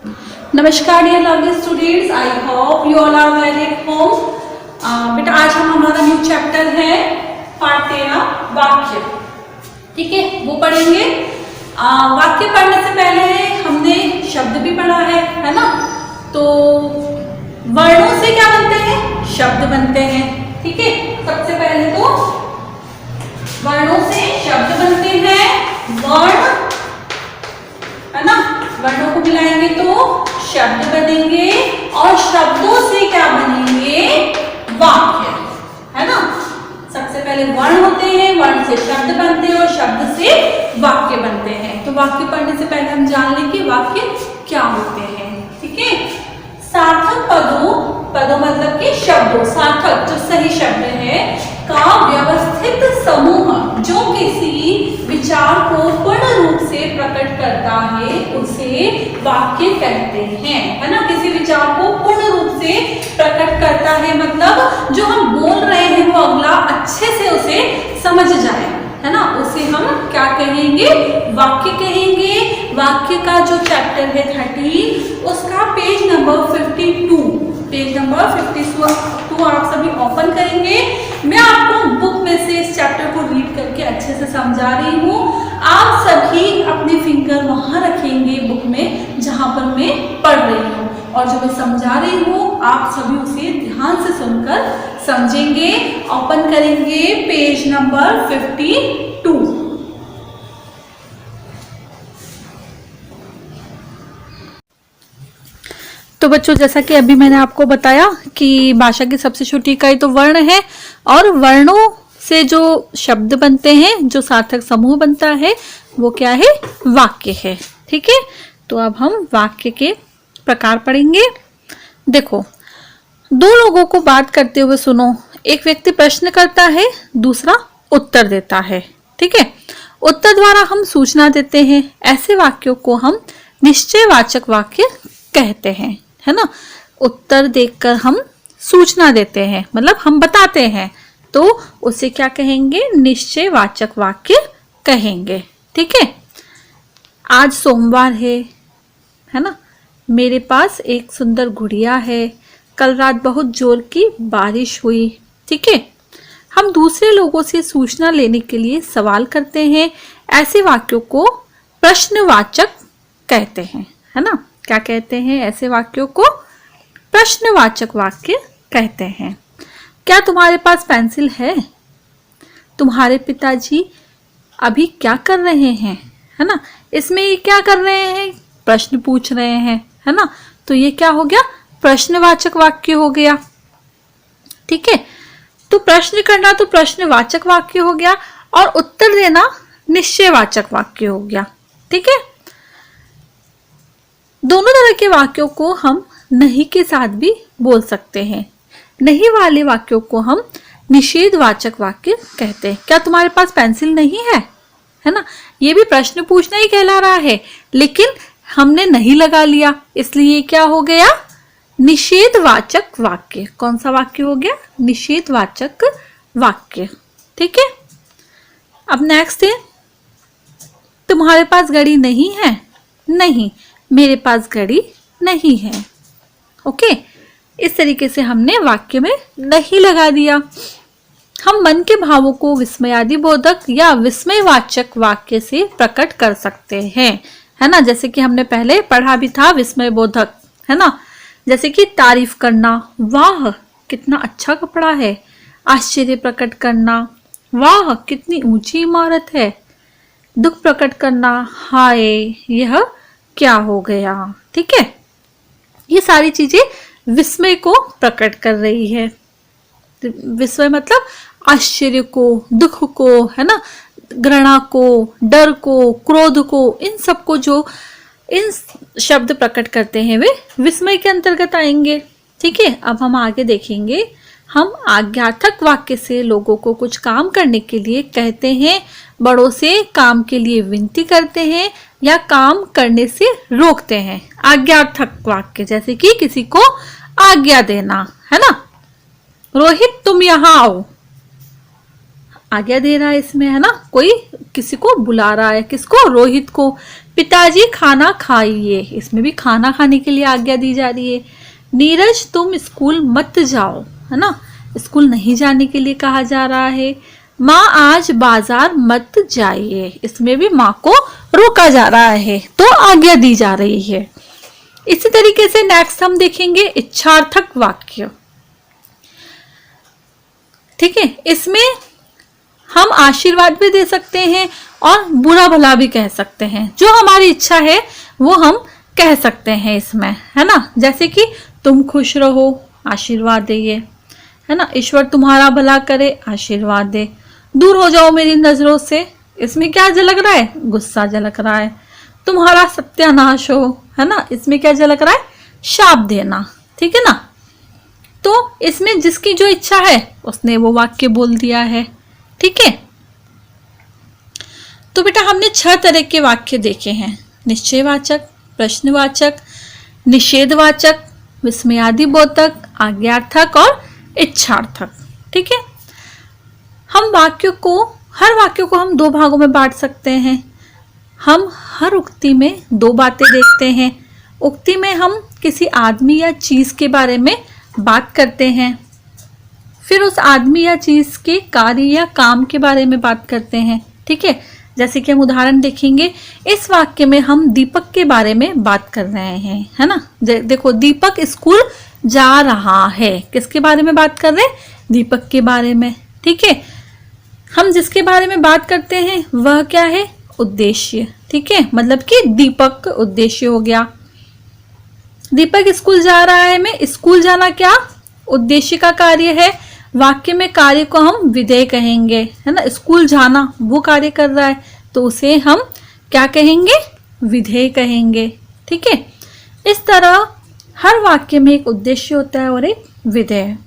नमस्कार dear lovely students, I hope you all are well at home. बेटा आज हमारा न्यू चैप्टर है पार्ट 13 वाक्य। ठीक है, वो पढ़ेंगे। वाक्य पढ़ने से पहले हमने शब्द भी पढ़ा है ना। तो वर्णों से क्या बनते हैं? शब्द बनते हैं। ठीक है, सबसे पहले तो वर्णों से शब्द बनते हैं। वर्ण है ना, वर्णों को मिलाएंगे तो शब्द बनेंगे और शब्दों से क्या बनेंगे? वाक्य, है ना। सबसे पहले वर्ण होते हैं, वर्ण से शब्द बनते हैं और शब्द से वाक्य बनते हैं। तो वाक्य पढ़ने से पहले हम जान लें कि वाक्य क्या होते हैं। ठीक है, सार्थक पदों मतलब कि शब्दों, सार्थक जो सही शब्द है का व्यवस्थित समूह जो किसी विचार को पूर्ण रूप से प्रकट करता है उसे वाक्य कहते हैं। है ना, किसी विचार को पूर्ण रूप से प्रकट करता है मतलब जो हम बोल रहे हैं वो अगला अच्छे से उसे समझ जाए, है ना, उसे हम क्या कहेंगे? वाक्य कहेंगे। वाक्य का जो चैप्टर है 13 उसका पेज नंबर 52 आप सभी ओपन करेंगे। मैं आपको बुक में से इस चैप्टर को रीड करके अच्छे से समझा रही हूँ। आप सभी अपने फिंगर वहां रखेंगे बुक में जहां पर मैं पढ़ रही हूँ, और जो मैं समझा रही हूँ आप सभी उसे ध्यान से सुनकर समझेंगे। ओपन करेंगे पेज नंबर 52। तो बच्चों, जैसा कि अभी मैंने आपको बताया कि भाषा की सबसे छोटी इकाई तो वर्ण है, और वर्णों से जो शब्द बनते हैं, जो सार्थक समूह बनता है, वो क्या है? वाक्य है। ठीक है, तो अब हम वाक्य के प्रकार पढ़ेंगे। देखो, दो लोगों को बात करते हुए सुनो। एक व्यक्ति प्रश्न करता है, दूसरा उत्तर देता है। ठीक है, उत्तर द्वारा हम सूचना देते हैं। ऐसे वाक्यों को हम निश्चयवाचक वाक्य कहते हैं, है ना। उत्तर देकर हम सूचना देते हैं, मतलब हम बताते हैं, तो उसे क्या कहेंगे? निश्चयवाचक वाक्य कहेंगे। ठीक है, आज सोमवार है ना। मेरे पास एक सुंदर गुड़िया है। कल रात बहुत जोर की बारिश हुई। ठीक है, हम दूसरे लोगों से सूचना लेने के लिए सवाल करते हैं। ऐसे वाक्यों को प्रश्नवाचक कहते हैं, है ना। क्या कहते हैं? ऐसे वाक्यों को प्रश्नवाचक वाक्य कहते हैं। क्या तुम्हारे पास पेंसिल है? तुम्हारे पिताजी अभी क्या कर रहे हैं? है ना, इसमें ये क्या कर रहे हैं? प्रश्न पूछ रहे हैं, है ना। तो ये क्या हो गया? प्रश्नवाचक वाक्य हो गया। ठीक है, तो प्रश्न करना तो प्रश्नवाचक वाक्य हो गया, और उत्तर देना निश्चयवाचक वाक्य हो गया। ठीक है, दोनों तरह के वाक्यों को हम नहीं के साथ भी बोल सकते हैं। नहीं वाले वाक्यों को हम निषेधवाचक वाक्य कहते हैं। क्या तुम्हारे पास पेंसिल नहीं है ना, ये भी प्रश्न पूछना ही कहला रहा है, लेकिन हमने नहीं लगा लिया, इसलिए क्या हो गया? निषेधवाचक वाक्य। कौन सा वाक्य हो गया? निषेधवाचक वाक्य। ठीक है, अब नेक्स्ट है, तुम्हारे पास घड़ी नहीं है? नहीं, मेरे पास घड़ी नहीं है। ओके, इस तरीके से हमने वाक्य में नहीं लगा दिया। हम मन के भावों को विस्मयादि बोधक या विस्मयवाचक वाक्य से प्रकट कर सकते हैं, है ना। जैसे कि हमने पहले पढ़ा भी था विस्मय बोधक, है ना। जैसे कि तारीफ करना, वाह कितना अच्छा कपड़ा है। आश्चर्य प्रकट करना, वाह कितनी ऊंची इमारत है। दुख प्रकट करना, हाय यह क्या हो गया। ठीक है, ये सारी चीजें विस्मय को प्रकट कर रही है। विस्मय मतलब आश्चर्य को, दुख को, है ना, घृणा को, डर को, क्रोध को, इन सबको जो इन शब्द प्रकट करते हैं वे विस्मय के अंतर्गत आएंगे। ठीक है, अब हम आगे देखेंगे। हम आज्ञार्थक वाक्य से लोगों को कुछ काम करने के लिए कहते हैं, बड़ों से काम के लिए विनती करते हैं या काम करने से रोकते हैं। आज्ञार्थक वाक्य जैसे कि किसी को आज्ञा देना, है ना। रोहित तुम यहाँ आओ, आज्ञा दे रहा है इसमें, है ना, कोई किसी को बुला रहा है, किसको, रोहित को। पिताजी खाना खाइए, इसमें भी खाना खाने के लिए आज्ञा दी जा रही है। नीरज तुम स्कूल मत जाओ, है ना, स्कूल नहीं जाने के लिए कहा जा रहा है। माँ आज बाजार मत जाइए, इसमें भी माँ को रोका जा रहा है, तो आज्ञा दी जा रही है। इसी तरीके से नेक्स्ट हम देखेंगे इच्छार्थक वाक्य। ठीक है, इसमें हम आशीर्वाद भी दे सकते हैं और बुरा भला भी कह सकते हैं। जो हमारी इच्छा है वो हम कह सकते हैं इसमें, है ना। जैसे कि तुम खुश रहो, आशीर्वाद दे ये, है ना। ईश्वर तुम्हारा भला करे, आशीर्वाद दे। दूर हो जाओ मेरी नजरों से, इसमें क्या झलक रहा है, गुस्सा झलक रहा है। तुम्हारा सत्यानाश हो, है ना, इसमें क्या झलक रहा है, शाप देना। ठीक है ना। तो इसमें जिसकी जो इच्छा है उसने वो वाक्य बोल दिया है। ठीक है, तो बेटा हमने 6 तरह के वाक्य देखे हैं, निश्चयवाचक, प्रश्नवाचक, निषेधवाचक, विस्मयादिबोधक, आज्ञार्थक और इच्छार्थक। ठीक है, हम हर वाक्य को हम 2 भागों में बांट सकते हैं। हम हर उक्ति में 2 बातें देखते हैं। उक्ति में हम किसी आदमी या चीज के बारे में बात करते हैं, फिर उस आदमी या चीज के कार्य या काम के बारे में बात करते हैं। ठीक है, जैसे कि हम उदाहरण देखेंगे, इस वाक्य में हम दीपक के बारे में बात कर रहे हैं, है ना। देखो, दीपक स्कूल जा रहा है, किसके बारे में बात कर रहे हैं, दीपक के बारे में। ठीक है, हम जिसके बारे में बात करते हैं वह क्या है, उद्देश्य। ठीक है, मतलब कि दीपक उद्देश्य हो गया। दीपक स्कूल जा रहा है में स्कूल जाना क्या उद्देश्य का कार्य है। वाक्य में कार्य को हम विधेय कहेंगे, है ना। स्कूल जाना वो कार्य कर रहा है तो उसे हम क्या कहेंगे, विधेय कहेंगे। ठीक है, इस तरह हर वाक्य में एक उद्देश्य होता है और एक विधेय।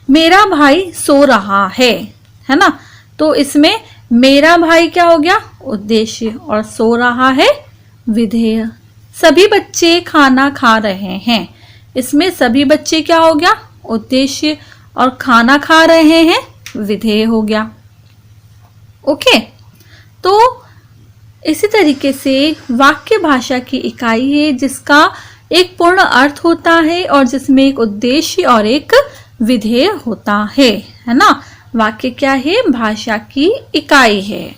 मेरा भाई सो रहा है ना, तो इसमें मेरा भाई क्या हो गया, उद्देश्य, और सो रहा है विधेय। सभी बच्चे खाना खा रहे हैं, इसमें सभी बच्चे क्या हो गया, उद्देश्य, और खाना खा रहे हैं विधेय हो गया। ओके, तो इसी तरीके से वाक्य भाषा की इकाई है जिसका एक पूर्ण अर्थ होता है और जिसमें एक उद्देश्य और एक विधेय होता है ना। वाक्य क्या है, भाषा की इकाई है।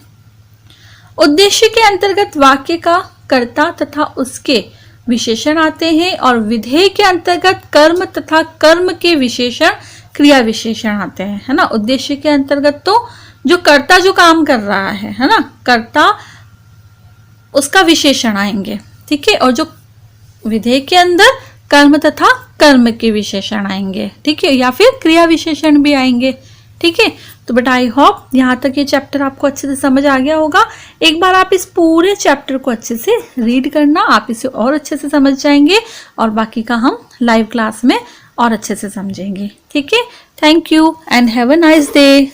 उद्देश्य के अंतर्गत वाक्य का कर्ता तथा उसके विशेषण आते हैं और विधेय के अंतर्गत कर्म तथा कर्म के विशेषण, क्रिया विशेषण आते हैं, है ना। उद्देश्य के अंतर्गत तो जो कर्ता जो काम कर रहा है ना, कर्ता उसका विशेषण आएंगे। ठीक है, और जो विधेय के अंदर कर्म तथा कर्म के विशेषण आएंगे। ठीक है, या फिर क्रिया विशेषण भी आएंगे। ठीक है, तो बेटा आई होप यहाँ तक ये चैप्टर आपको अच्छे से समझ आ गया होगा। एक बार आप इस पूरे चैप्टर को अच्छे से रीड करना, आप इसे और अच्छे से समझ जाएंगे और बाकी का हम लाइव क्लास में और अच्छे से समझेंगे। ठीक है, thank you and have a nice day.